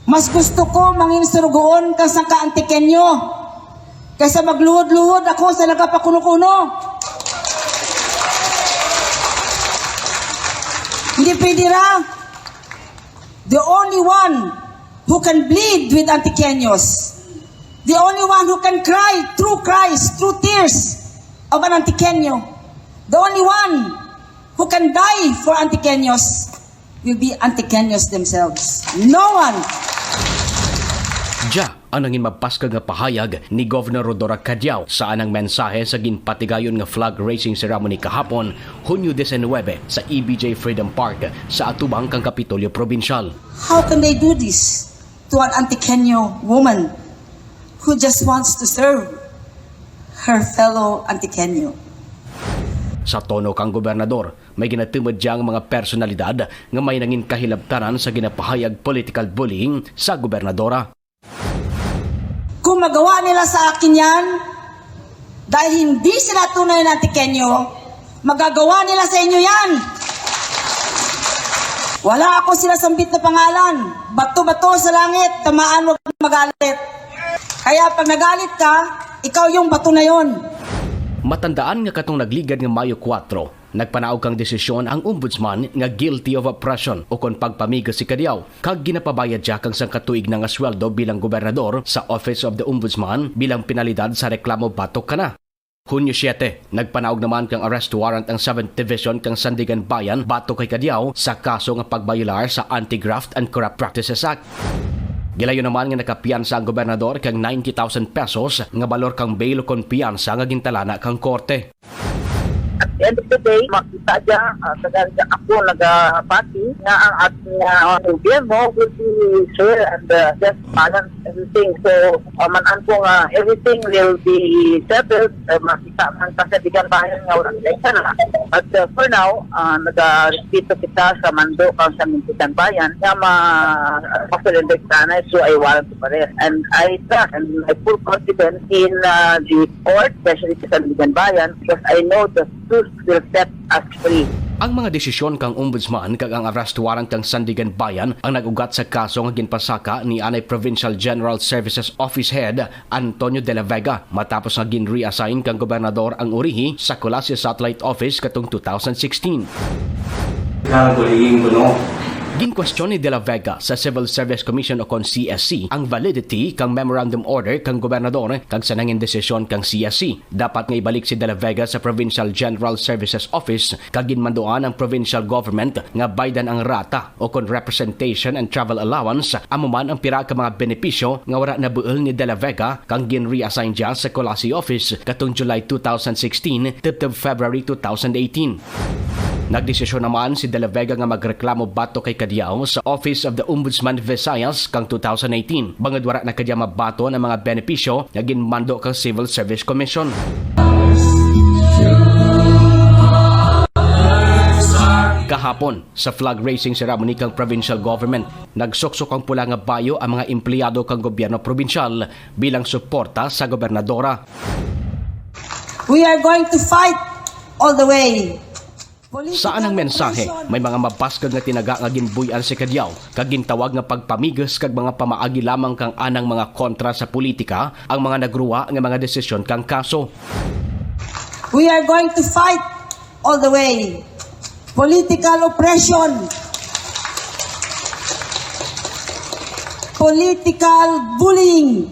Mas gusto ko manging surugoon kang sang kaantikenyo kaysa magluhod-luhod ako sa nagapakuno-kuno. Hindi pwede ra. The only one who can bleed with Antikenyos, the only one who can cry through cries, through tears of an Antikeño, the only one who can die for Antikenyos will be Antikenyos themselves. No one. Diya ang nangin mapaskag nga pahayag ni Governor Rodora Cadiao saan ang mensahe sa ginpatigayon nga flag raising ceremony kahapon, Hunyo 19 sa EBJ Freedom Park sa atubang kang Kapitolyo Provincial. How can they do this to an Antikeño woman who just wants to serve her fellow Antikeño? Sa tono kang gobernador, may ginatumad diyang mga personalidad nga may nangin kahilabtanan sa ginapahayag political bullying sa gobernadora. Kung magawa nila sa akin yan, dahil hindi sila tunay na Antikeño, magagawa nila sa inyo yan. Wala ako sinasambit na pangalan. Bato-bato sa langit, tamaan wag magalit. Kaya pag nagalit ka, ikaw yung bato na yon. Matandaan nga katong nagligad nga Mayo 4, nagpanaog kang desisyon ang ombudsman nga guilty of oppression o kon pagpamigas si Cadiao kag ginapabayad siya kang sang katuig na nga sweldo bilang gobernador sa Office of the Ombudsman bilang penalidad sa reklamo batok kana. Hunyo 7, nagpanaog naman kang arrest warrant ang 7th Division kang Sandigan Bayan batok kay Cadiao sa kaso nga pagbayular sa Anti-Graft and Corrupt Practices Act. Gilayo naman nga nakapiyansa ang gobernador kang 90,000 pesos nga balor kang bail o konpiyansa nga gintalana kang korte. At the end of the day, makita dyan, ako nagpati na ang ating gobyerno will be sure and just balance everything. So, manan ko nga everything will be settled. Makita man sa Sandigan Bayan nga walang election na. But for now, nag-respeto kita sa mando kang Sandigan Bayan na ma-surrender sana so I warrant to arrest. And I trust and I full confidence in the court, especially sa Sandigan Bayan, because I know the truth will set us free. Ang mga desisyon kang ombudsman kag ang arrest warrant kang Sandigan Bayan ang nagugat sa kaso nga ginpasaka ni anay Provincial General Services Office Head Antonio de la Vega matapos nga gin-reassign kang gobernador ang urihi sa Colasio Satellite Office katong 2016. Ginkwestiyon ni De La Vega sa Civil Service Commission o kon CSC ang validity kang memorandum order kang gobernador kag sa nangin desisyon kang CSC. Dapat nga ibalik si De La Vega sa Provincial General Services Office kag ginmanduan ang provincial government nga baydan ang rata o kon representation and travel allowance amo man ang pira ka mga benepisyo nga wala nabuel ni De La Vega kang gin-reassign diya sa Colasio Office katong July 2016 to February 2018. Nagdesisyon naman si De La Vega nga magreklamo bato kay Cadiao sa Office of the Ombudsman Visayas kang 2018. Bangad wala na kadya mabato ng mga benepisyo nga ginmando kang Civil Service Commission. Kahapon, sa flag raising ceremony kang provincial government, nagsuksok ang pula nga bayo ang mga empleyado kang gobyerno provincial bilang suporta sa gobernadora. We are going to fight all the way. Saan ang mensahe, may mga mabaskag nga tinaga nga ginbuyan si Cadiao kag gintawag nga pagpamigas kag mga pamaagi lamang kang anang mga kontra sa politika ang mga nagruwa nga mga desisyon kang kaso. We are going to fight all the way. Political oppression, political bullying,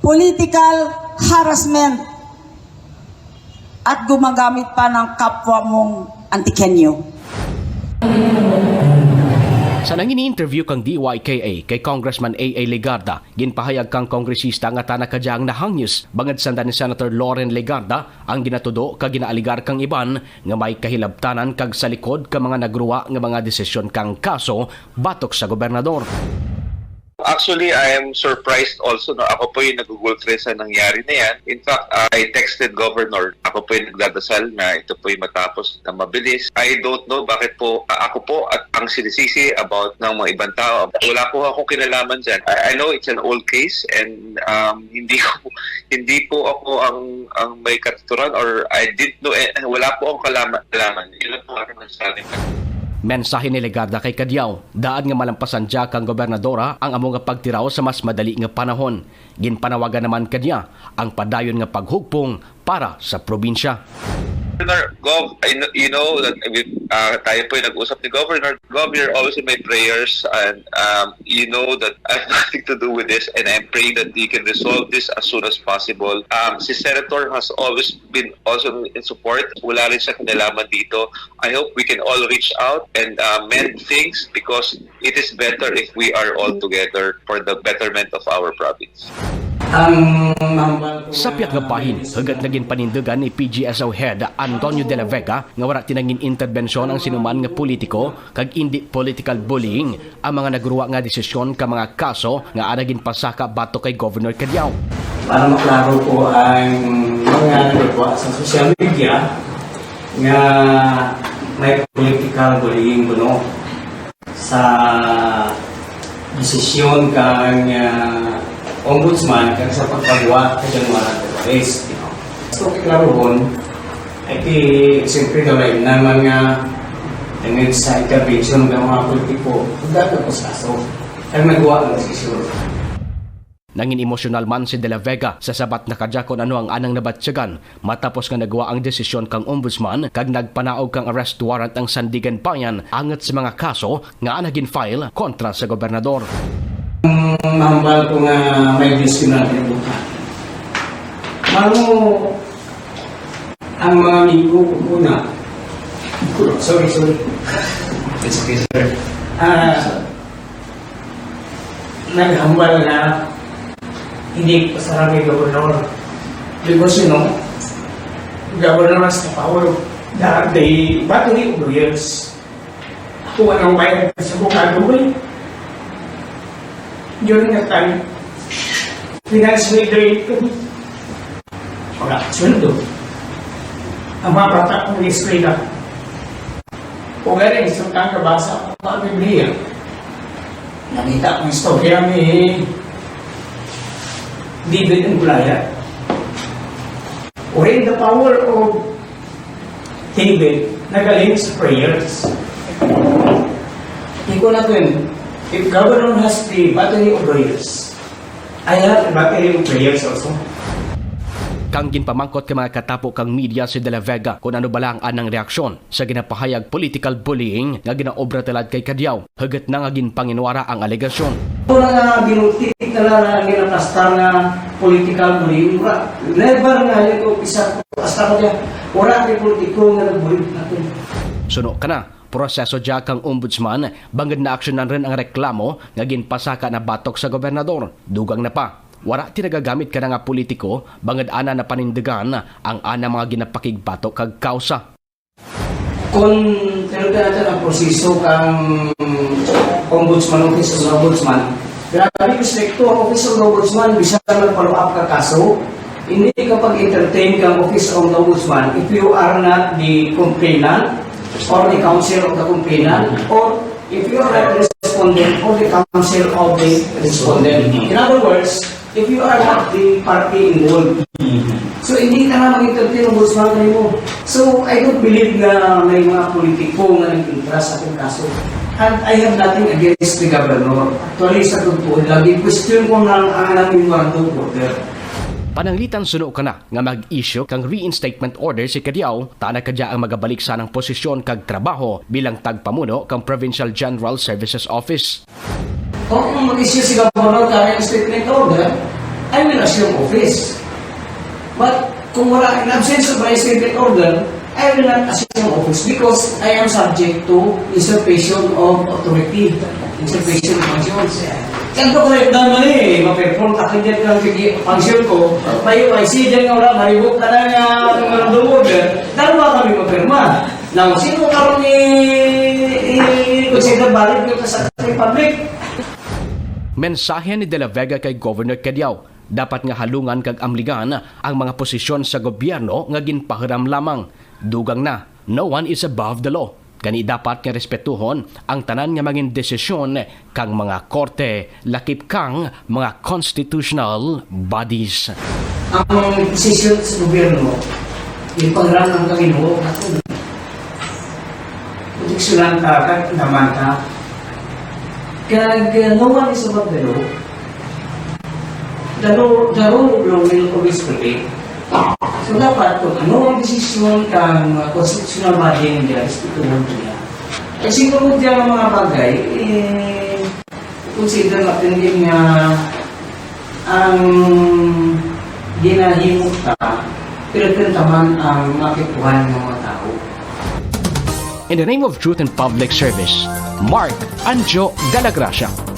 political harassment, at gumagamit pa ng kapwa mong Antikeño. Sa nangin interview kang DYKA kay Congressman A.A. Legarda, ginpahayag kang kongresista nga tanakadyang nahangyos bangad sanda ni Senator Loren Legarda ang ginatudo kag ginaaligar kang iban nga may kahilabtanan kag sa likod ka mga nagruwa nga mga desisyon kang kaso batok sa gobernador. Actually, I am surprised also na ako po yung nagugultre sa nangyari na yan. In fact, I texted Governor. Ako po yung nagdadasal na ito po yung matapos na mabilis. I don't know bakit po ako po at ang sinisisi about ng mga ibang tao. Wala po ako kinalaman dyan. I know it's an old case and hindi po ako ang may katuturan or I didn't know. Wala po akong kalaman. Yun lang po aking nasasabi. Mensahe ni Legarda kay Kadiao, daan nga malampasan dya kang gobernadora ang amo nga pagtiraw sa mas madali nga panahon. Ginpanawagan naman kanya ang padayon nga paghugpong para sa probinsya. Governor Gov, you know that tayo po yung nag-usap ni Governor. Gov, you're always in my prayers and you know that I have nothing to do with this and I'm praying that you can resolve this as soon as possible. Si Senator has always been also in support. Wala rin siya kinalaman dito. I hope we can all reach out and mend things because it is better if we are all together for the betterment of our province. Sa piyak nga bahin, hagat naging panindugan ni PGSO Head Antonio de la Vega nga wala tinangin interbensyon ang sinuman nga politiko kag indi political bullying ang mga nagruwa nga desisyon ka mga kaso nga anagin pasaka bato kay Governor Kadiao. Para maklaro po ang mga nagwa sa social media nga may political bullying kuno sa desisyon kang ombudsman kag sa pagpagawa kay January Perez. So klaro hon ay siyempre gawin na mga sa intervention ng mga politiko dapat po sa kaso kag nagawa ng desisyon. Nangin emosyonal man si De La Vega sa sabat na kadya kung ano ang anang nabatsyagan matapos nga nagawa ang desisyon kang ombudsman kag nagpanaog kang arrest warrant ang Sandigan Bayan angat sa mga kaso nga anagin file kontra sa gobernador. Mahambal ko nga may discriminal kinabuka. Mano ang mga amigo ko muna. Sorry. It's okay, sir. Naghambal na hindi pasarap yung gobernador. Because, governor has the power that they battery of years. Kung anong bayad sa bukado ko during that time, financially drained ko. Wala, sweldo. Ang mga bata kong eskwela. O galing, isang kang kabasa ang mga Biblia. Nakita kong istorya ni David and Goliath. O in the power of David, nagaling sa prayers. Hindi ko na if governor has the battery of prayers, I have a battery of prayers also. Kang ginpamangkot ka mga katapo kang media si De La Vega kung ano bala ang anang reaksyon sa ginapahayag political bullying nga ginaobra talad kay Kadiao. Hagat na nga ginpanginwara ang alegasyon. Wala nga binultik na ginaplastar na political bullying. Never nga yun ko isa plastar ko dyan. Wala rin politiko nga nag-bullying natin. Suno ka na. Proseso dya kang ombudsman, bangad na aksyonan rin ang reklamo nga ginpasaka na batok sa gobernador. Dugang na pa. Wala tinagagamit ka na nga politiko, bangad ana na panindigan ang ana mga ginapakigbatok kag kausa. Kung tinagda natin ang proseso kang ombudsman, office of ombudsman, grabe restricto ang office of ombudsman, bisa mag-follow up ka kaso, hindi kapag entertain kang office of ombudsman if you are not the complainant or the counsel of the complainant, or if you are not the respondent or the counsel of the respondent. In other words, if you are not the party involved. So, hindi ka na mag-entertain ng ombudsman kayo. So, I don't believe na may mga politiko na nag-interest sa ating kaso. And I have nothing against the governor. Actually, sa totoo, lagi question ko na ang aming warrant of order. Pananglitan suno ka na nga mag-issue kang reinstatement order si Kadiao, tana kadya ang magabalik sa ng posisyon kag trabaho bilang tagpamuno kang Provincial General Services Office. Kung mag-issue si governor ka reinstatement order, I will assume office. But kung wala in absence of reinstatement order, I will not assume office because I am subject to usurpation of authority, usurpation of functions. Kaya ko correct naman ma-perform takin dyan kang function ko, may UIC dyan nga wala, maribok ka na nga ng order, dalawa kami mapirma. Now, sino karoon consider valid ko sa Republic? Mensahe ni De La Vega kay Governor Kadiao, dapat nga halungan kag amligan ang mga posisyon sa gobyerno nga ginpahiram lamang. Dugang na, no one is above the law. Kani dapat nga respetuhon ang tanan nga maging desisyon kang mga korte, lakip kang mga constitutional bodies. Ang posisyon sa gobyerno, yung pagharap ng Panginoon natin. proteksyonan ka, kag naman ka. Kag no one is above the law. The rule will always prevail. So dapat kung ano ang desisyon kang constitutional body ng judge, ituloy niya. Kasi kung diyan ang mga bagay, consider natin din nga ang ginahimok ka, pero taman ang makipuhan ng mga tao. In the name of truth and public service, Mark Anjo Dalagracia.